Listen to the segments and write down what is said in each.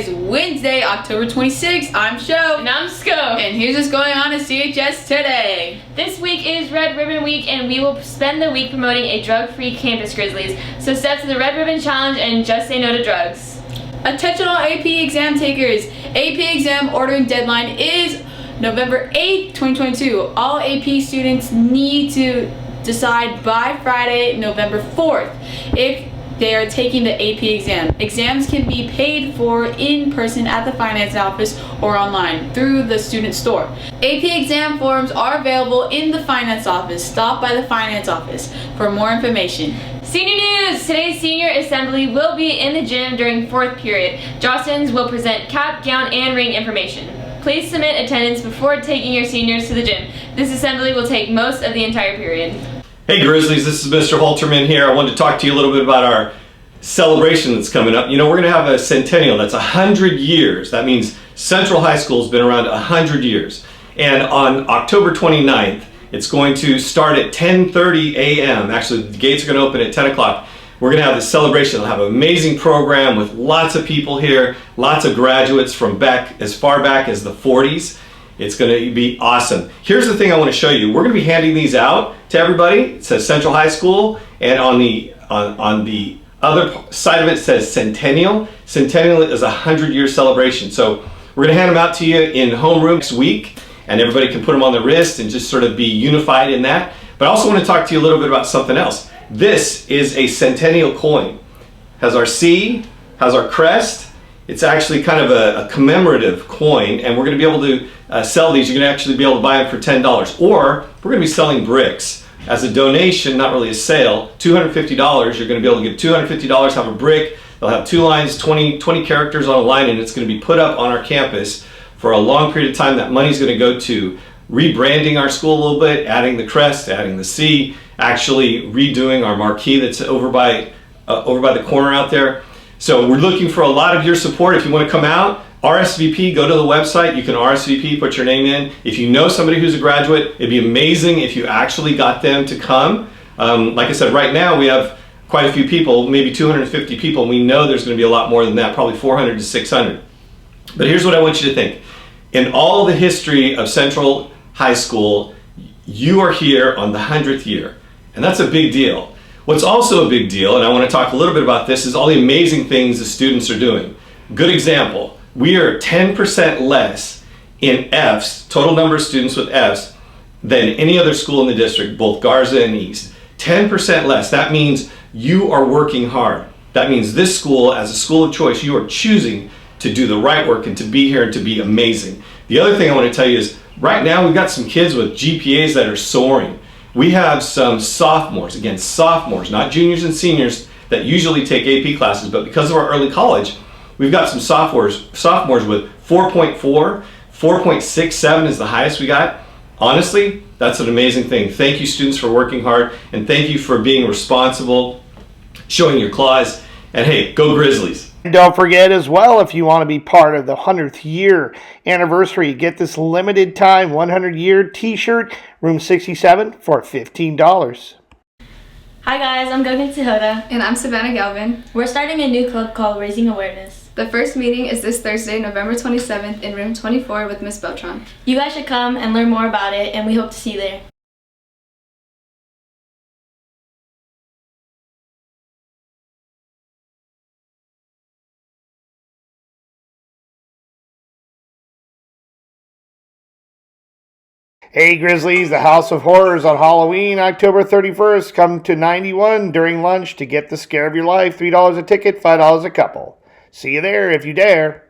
is Wednesday, October 26th. I'm Sho. And I'm Sko. And here's what's going on at CHS today. This week is Red Ribbon Week, and we will spend the week promoting a drug-free campus Grizzlies. So step to the Red Ribbon Challenge and just say no to drugs. Attention all AP exam takers. AP exam ordering deadline is November 8th, 2022. All AP students need to decide by Friday, November 4th, if they are taking the AP exam. Exams can be paid for in person at the finance office or online through the student store. AP exam forms are available in the finance office. Stop by the finance office for more information. Senior news! Today's senior assembly will be in the gym during 4th period. Jostens will present cap, gown, and ring information. Please submit attendance before taking your seniors to the gym. This assembly will take most of the entire period. Hey Grizzlies, this is Mr. Holterman here. I wanted to talk to you a little bit about our celebration that's coming up. You know, we're going to have a centennial. That's 100 years. That means Central High School has been around 100 years. And on October 29th, it's going to start at 10:30 a.m. Actually, the gates are going to open at 10 o'clock. We're going to have this celebration. We'll have an amazing program with lots of people here, lots of graduates from back as far back as the 40s. It's going to be awesome. Here's the thing I want to show you. We're going to be handing these out to everybody. It says Central High School, and on the other side of it says Centennial. Centennial is a 100-year celebration. So we're going to hand them out to you in homeroom next week, and everybody can put them on the wrist and just sort of be unified in that. But I also want to talk to you a little bit about something else. This is a centennial coin. Has our C, has our crest. It's actually kind of a commemorative coin, and we're going to be able to sell these. You're going to actually be able to buy them for $10. Or we're going to be selling bricks as a donation, not really a sale. $250. You're going to be able to give $250, have a brick. They'll have 2 lines, 20 characters on a line, and it's going to be put up on our campus for a long period of time. That money's going to go to rebranding our school a little bit, adding the crest, adding the C, actually redoing our marquee that's over by the corner out there. So we're looking for a lot of your support. If you want to come out, RSVP, go to the website. You can RSVP, put your name in. If you know somebody who's a graduate, it'd be amazing if you actually got them to come. Like I said, right now we have quite a few people, maybe 250 people, and we know there's going to be a lot more than that, probably 400 to 600. But here's what I want you to think. In all the history of Central High School, you are here on the 100th year, and that's a big deal. What's also a big deal, and I want to talk a little bit about this, is all the amazing things the students are doing. Good example, we are 10% less in Fs, total number of students with Fs, than any other school in the district, both Garza and East. 10% less. That means you are working hard. That means this school, as a school of choice, you are choosing to do the right work and to be here and to be amazing. The other thing I want to tell you is, right now we've got some kids with GPAs that are soaring. We have some sophomores, again sophomores, not juniors and seniors that usually take AP classes, but because of our early college, we've got some sophomores with 4.4, 4.67 is the highest we got. Honestly, that's an amazing thing. Thank you students for working hard, and thank you for being responsible, showing your claws, and hey, go Grizzlies. And don't forget as well, if you want to be part of the 100th year anniversary, get this limited time 100 year t-shirt, room 67 for $15. Hi guys, I'm Gokhan Sahota. And I'm Savannah Galvin. We're starting a new club called Raising Awareness. The first meeting is this Thursday, November 27th in room 24 with Miss Beltran. You guys should come and learn more about it, and we hope to see you there. Hey Grizzlies, the House of Horrors on Halloween, October 31st. Come to 91 during lunch to get the scare of your life. $3 a ticket, $5 a couple. See you there if you dare.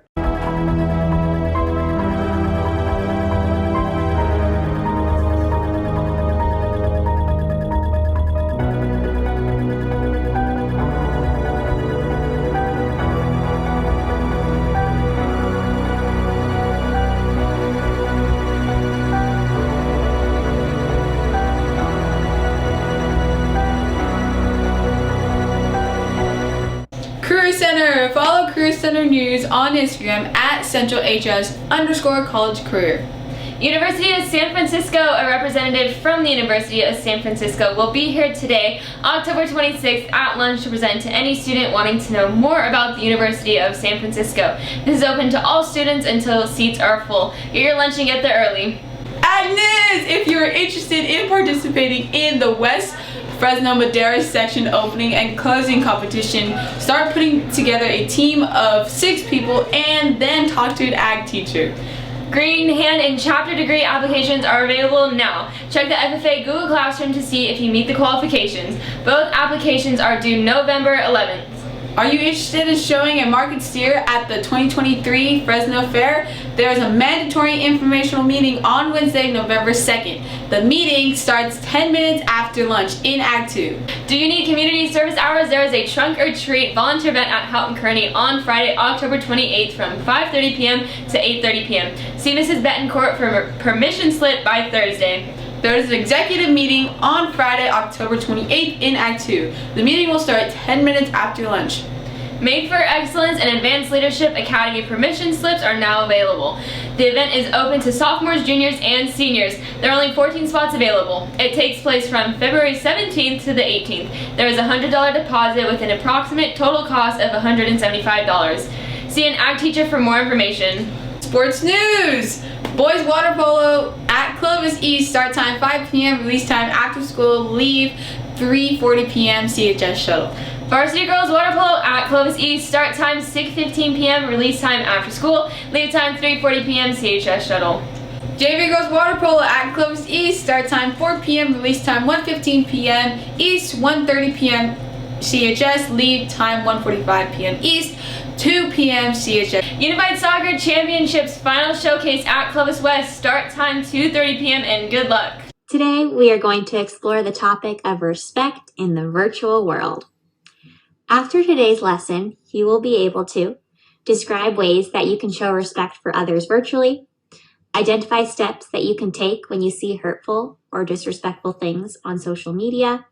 Career Center. Follow Career Center News on Instagram at CentralHS_College Career. University of San Francisco, a representative from the University of San Francisco will be here today, October 26th, at lunch to present to any student wanting to know more about the University of San Francisco. This is open to all students until seats are full. Get your lunch and get there early. Agnes, if you are interested in participating in the West Fresno Madera section opening and closing competition, start putting together a team of 6 people and then talk to an ag teacher. Green, hand, and chapter degree applications are available now. Check the FFA Google Classroom to see if you meet the qualifications. Both applications are due November 11th. Are you interested in showing a market steer at the 2023 Fresno Fair? There is a mandatory informational meeting on Wednesday, November 2nd. The meeting starts 10 minutes after lunch in Act 2. Do you need community service hours? There is a trunk or treat volunteer event at Houghton Kearney on Friday, October 28th from 5:30 p.m. to 8:30 p.m. See Mrs. Betancourt for a permission slip by Thursday. There is an executive meeting on Friday, October 28th in Act 2. The meeting will start 10 minutes after lunch. Made for Excellence and Advanced Leadership Academy permission slips are now available. The event is open to sophomores, juniors, and seniors. There are only 14 spots available. It takes place from February 17th to the 18th. There is a $100 deposit with an approximate total cost of $175. See an ag teacher for more information. Sports news! Boys water polo at Clovis East, start time 5 p.m., release time after school, leave 3:40 p.m. CHS shuttle. Varsity girls water polo at Clovis East, start time 6:15 p.m., release time after school, leave time 3:40 p.m. CHS shuttle. JV girls water polo at Clovis East, start time 4 p.m., release time 1:15 p.m. East, 1:30 p.m. CHS, leave time 1:45 p.m. East, 2 p.m. CHS. Unified Soccer Championships final showcase at Clovis West, start time 2:30 p.m. and good luck. Today, we are going to explore the topic of respect in the virtual world. After today's lesson, you will be able to describe ways that you can show respect for others virtually, identify steps that you can take when you see hurtful or disrespectful things on social media.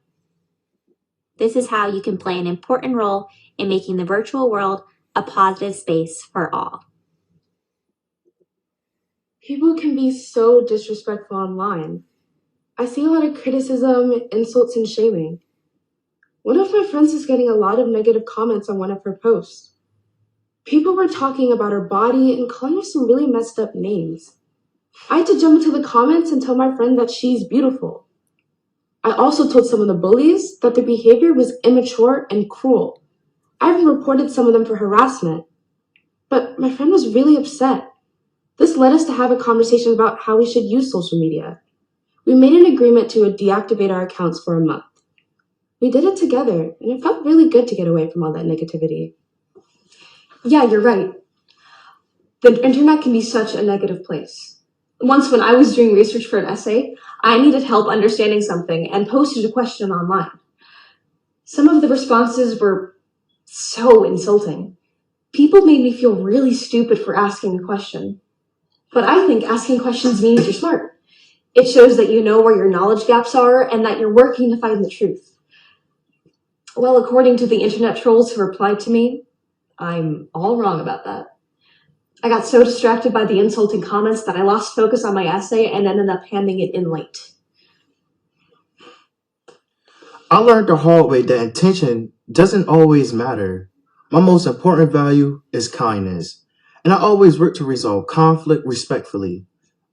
This is how you can play an important role in making the virtual world a positive space for all. People can be so disrespectful online. I see a lot of criticism, insults, and shaming. One of my friends is getting a lot of negative comments on one of her posts. People were talking about her body and calling her some really messed up names. I had to jump into the comments and tell my friend that she's beautiful. I also told some of the bullies that their behavior was immature and cruel. I even reported some of them for harassment. But my friend was really upset. This led us to have a conversation about how we should use social media. We made an agreement to deactivate our accounts for a month. We did it together, and it felt really good to get away from all that negativity. Yeah, you're right. The internet can be such a negative place. Once when I was doing research for an essay, I needed help understanding something and posted a question online. Some of the responses were so insulting. People made me feel really stupid for asking a question. But I think asking questions means you're smart. It shows that you know where your knowledge gaps are and that you're working to find the truth. Well, according to the internet trolls who replied to me, I'm all wrong about that. I got so distracted by the insulting comments that I lost focus on my essay and ended up handing it in late. I learned the hard way that intention doesn't always matter. My most important value is kindness, and I always work to resolve conflict respectfully.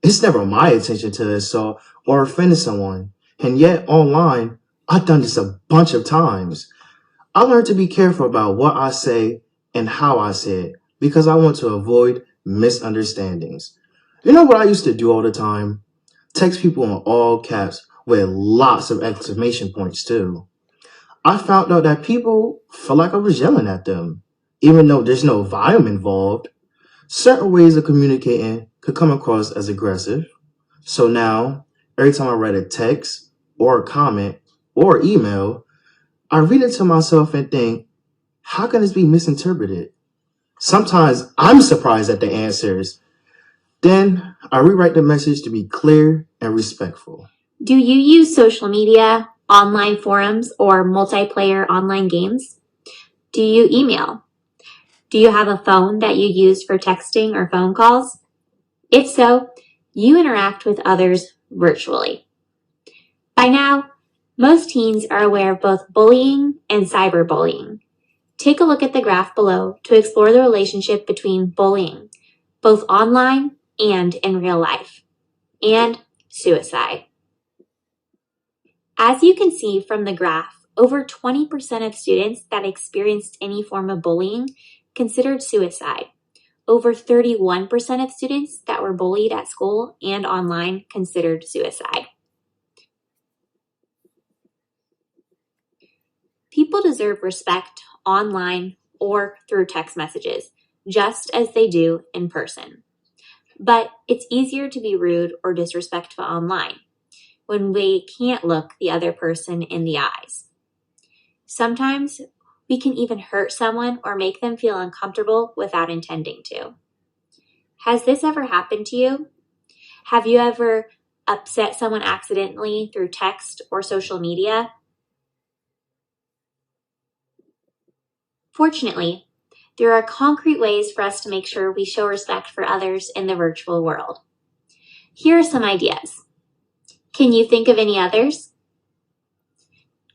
It's never my intention to assault or offend someone, and yet online, I've done this a bunch of times. I learned to be careful about what I say and how I say it because I want to avoid misunderstandings. You know what I used to do all the time? Text people in all caps with lots of exclamation points too. I found out that people felt like I was yelling at them, even though there's no volume involved. Certain ways of communicating could come across as aggressive. So now, every time I write a text or a comment or email, I read it to myself and think, how can this be misinterpreted? Sometimes I'm surprised at the answers. Then I rewrite the message to be clear and respectful. Do you use social media, online forums, or multiplayer online games? Do you email? Do you have a phone that you use for texting or phone calls? If so, You interact with others virtually. By now, most teens are aware of both bullying and cyberbullying. Take a look at the graph below to explore the relationship between bullying, both online and in real life, and suicide. As you can see from the graph, over 20% of students that experienced any form of bullying considered suicide. Over 31% of students that were bullied at school and online considered suicide. People deserve respect online or through text messages, just as they do in person. But it's easier to be rude or disrespectful online when we can't look the other person in the eyes. Sometimes we can even hurt someone or make them feel uncomfortable without intending to. Has this ever happened to you? Have you ever upset someone accidentally through text or social media? Fortunately, there are concrete ways for us to make sure we show respect for others in the virtual world. Here are some ideas. Can you think of any others?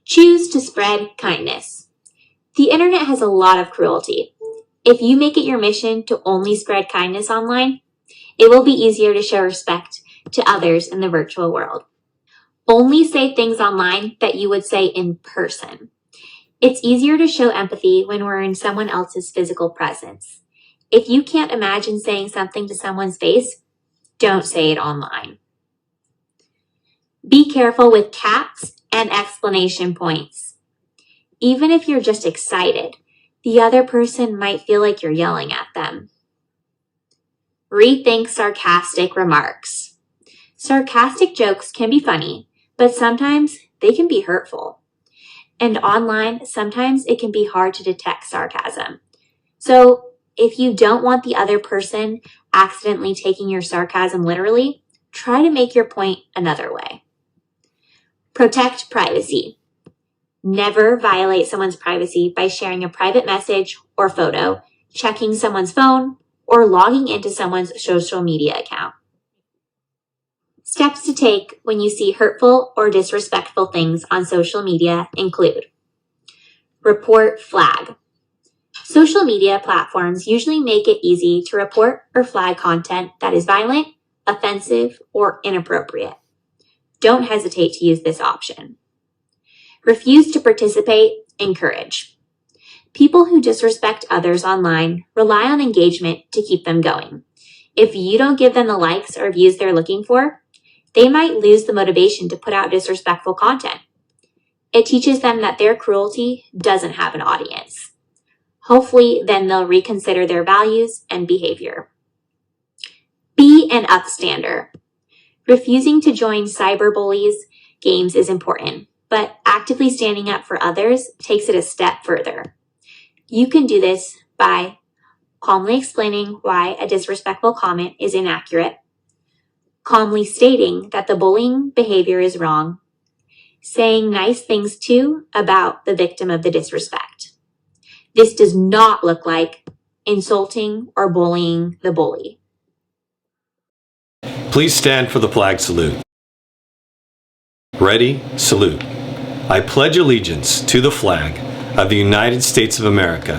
Choose to spread kindness. The internet has a lot of cruelty. If you make it your mission to only spread kindness online, it will be easier to show respect to others in the virtual world. Only say things online that you would say in person. It's easier to show empathy when we're in someone else's physical presence. If you can't imagine saying something to someone's face, don't say it online. Be careful with caps and exclamation points. Even if you're just excited, the other person might feel like you're yelling at them. Rethink sarcastic remarks. Sarcastic jokes can be funny, but sometimes they can be hurtful. And online, sometimes it can be hard to detect sarcasm. So if you don't want the other person accidentally taking your sarcasm literally, try to make your point another way. Protect privacy. Never violate someone's privacy by sharing a private message or photo, checking someone's phone, or logging into someone's social media account. Steps to take when you see hurtful or disrespectful things on social media include: report flag. Social media platforms usually make it easy to report or flag content that is violent, offensive, or inappropriate. Don't hesitate to use this option. Refuse to participate, encourage. People who disrespect others online rely on engagement to keep them going. If you don't give them the likes or views they're looking for, they might lose the motivation to put out disrespectful content. It teaches them that their cruelty doesn't have an audience. Hopefully, then they'll reconsider their values and behavior. Be an upstander. Refusing to join cyberbullies games is important, but actively standing up for others takes it a step further. You can do this by calmly explaining why a disrespectful comment is inaccurate, calmly stating that the bullying behavior is wrong, saying nice things too about the victim of the disrespect. This does not look like insulting or bullying the bully. Please stand for the flag salute. Ready, salute. I pledge allegiance to the flag of the United States of America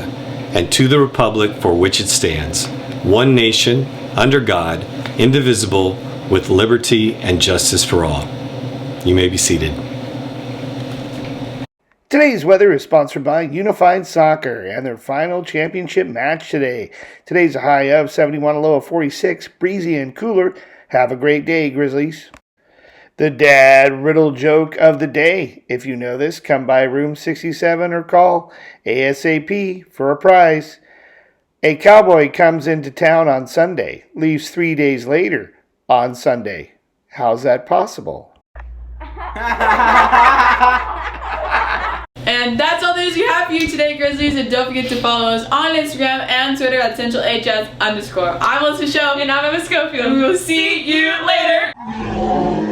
and to the republic for which it stands, one nation, under God, indivisible, with liberty and justice for all. You may be seated. Today's weather is sponsored by Unified Soccer and their final championship match today. Today's a high of 71, a low of 46, breezy and cooler. Have a great day, Grizzlies. The dad riddle joke of the day. If you know this, come by room 67 or call ASAP for a prize. A cowboy comes into town on Sunday, leaves 3 days later on Sunday. How's that possible? And that's all the news we have for you today, Grizzlies. And don't forget to follow us on Instagram and Twitter at CentralHS_. I'm Melissa Show. And I'm Emma Schofield. And we will see you later.